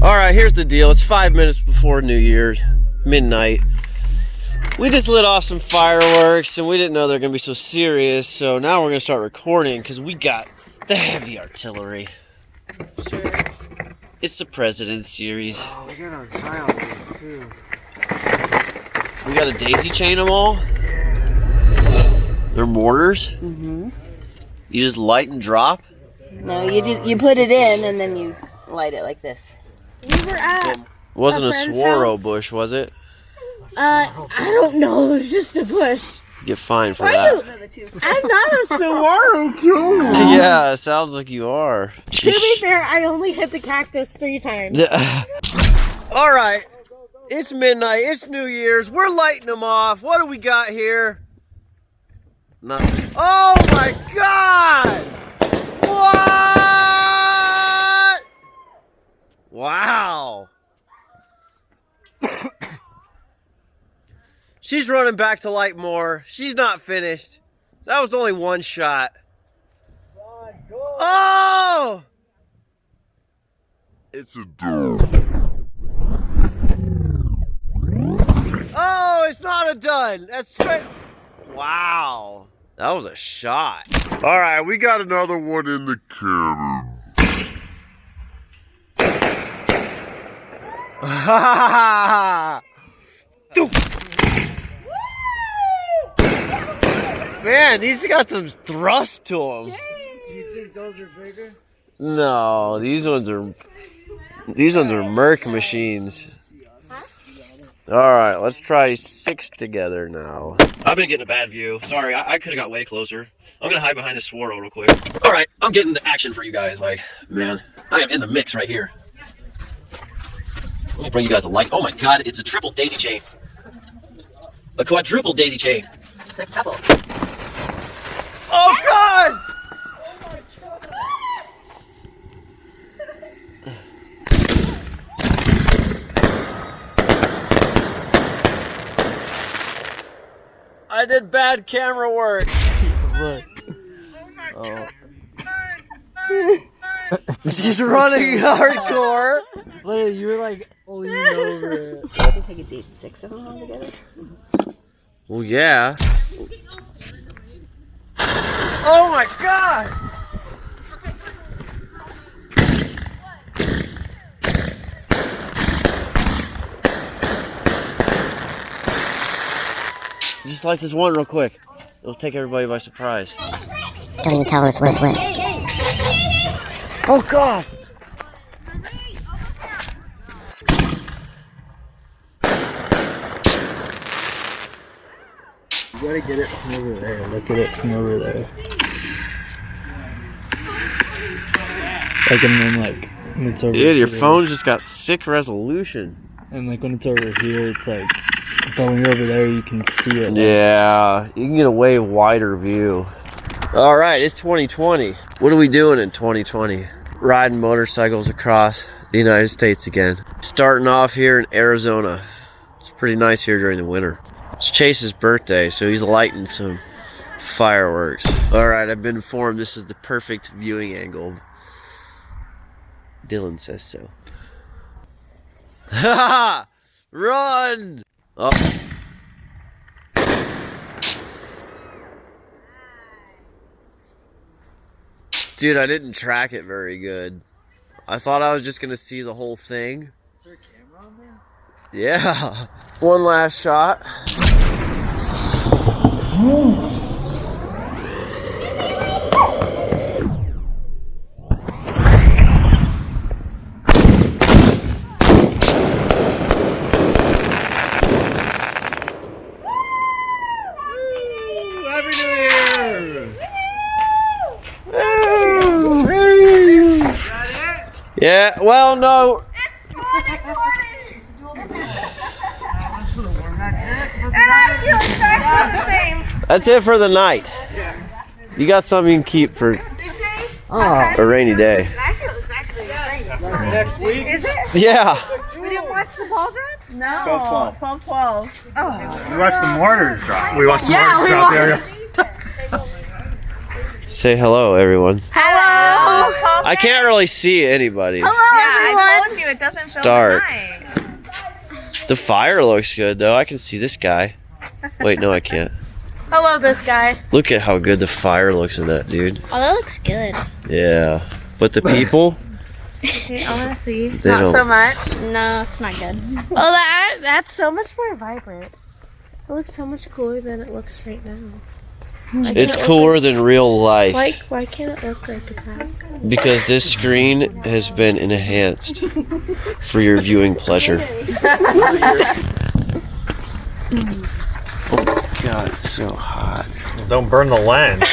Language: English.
All right, here's the deal. It's 5 minutes before New Year's, midnight. We just lit off some fireworks and we didn't know they were gonna be so serious. So now we're gonna start recording because we got the heavy artillery. Sure. It's the President series. Oh, we got our child too. We gotta daisy chain them all. They're mortars. Mm-hmm. You just light and drop. No, you put it in and then you light it like this. We were at Wasn't a swaro house. bush, was it? I don't know. It was just a bush. Get fined for that. I'm not a saguaro killer. Yeah, it sounds like you are. To be fair, I only hit the cactus 3 times. All right, it's midnight. It's New Year's. We're lighting them off. What do we got here? Nothing. Oh my God! What? Wow. She's running back to light more. She's not finished. That was only one shot. Oh! It's a dome. Oh, it's not a done. That's straight. Wow. That was a shot. All right, we got another one in the cannon. Man, these got some thrust to them. Do you think those are bigger? No, these ones are Merc machines. All right, let's try 6 together now. I've been getting a bad view. Sorry, I could have got way closer. I'm gonna hide behind this swirl real quick. All right, I'm getting the action for you guys. Like, man, I am in the mix right here. Let me bring you guys a light. Oh my God, it's a triple daisy chain. A quadruple daisy chain. Sextuple. Oh God! I did bad camera work. Look. Oh. She's running hardcore. Look, you were like leaning over it. I think I could do 6 of them all together. Well, yeah. Oh my God! Just like this one real quick. It'll take everybody by surprise. Don't even tell us what it's lit. Oh God! You gotta get it from over there. Look at it from over there. Like, and then like when it's over Dude, your here, phone's just got sick resolution. and like when it's over here, it's like, but when you're over there, you can see it. Like, Yeah, you can get a way wider view. All right, it's 2020. What are we doing in 2020? Riding motorcycles across the United States again. Starting off here in Arizona. It's pretty nice here during the winter. It's Chase's birthday, so he's lighting some fireworks. All right, I've been informed this is the perfect viewing angle. Dylan says so. Ha ha! Run! Oh. Dude, I didn't track it very good. I thought I was just gonna see the whole thing. Is there a camera on there? Yeah. One last shot. Happy New Year! Yeah, well, no. That's it for the night. You got something you can keep for a rainy day. Next week? Is it? Yeah. We didn't watch the ball drop? No. 12-12. 12-12. We watched the mortars drop. We watched the mortars drop there. Say hello, everyone. Hello. I can't really see anybody. Hello, Yeah, everyone. I told you it doesn't show dark. the night. The fire looks good though. I can see this guy. Wait, no, I can't. Hello, this guy. Look at how good the fire looks in that, dude. Oh, that looks good. Yeah. But the people, I want to see. They Not so don't- much. No, it's not good. Oh, that's so much more vibrant. It looks so much cooler than it looks right now. it's cooler than real life. Why can't it look like that? Because this screen has been enhanced for your viewing pleasure. Oh God, it's so hot. Don't burn the lens.